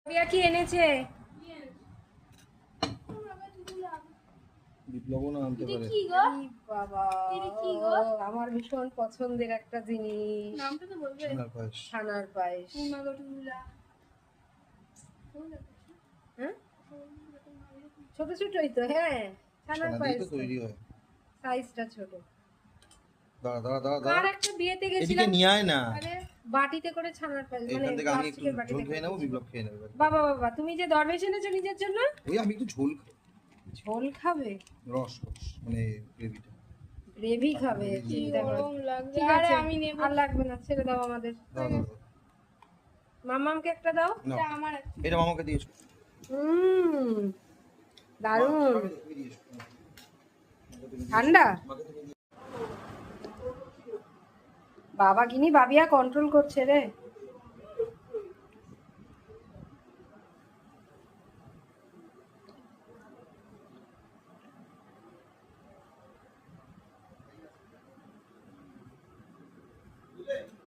বিয়া কি এনেছে? বাবা, আমার ভীষণ পছন্দের একটা জিনিস, ছানার পায়েস। হ্যাঁ, ছোট ছোটই তো। হ্যাঁ, ছানার পায়েস তৈরি হয়, সাইজটা ছোট। আর একটা বিয়েতে গেছিলাম, নিয়ে আয় না, বাটিতে করে ছানার পায়েস, মানে প্লাস্টিকের বাটিতে খেয়ে নেব। বিপ্লব খেয়ে নেবে। বাবা বাবা, তুমি যে দরবেশ এনেছো নিজের জন্য, ওই আমি একটু ঝোল খাই। ঝোল খাবে? রস রস মানে গ্রেভিটা, গ্রেভি খাবে। চিন্তা করো, ঠিক আছে আমি নেব। আর লাগবে না, ছেড়ে দাও আমাদের। মামামকে একটা দাও। এটা আমার, এটা মামাকে দিয়েছো। দারুণ ঠান্ডা। বাবা গিনি বাবিয়া কন্ট্রোল করছে রে।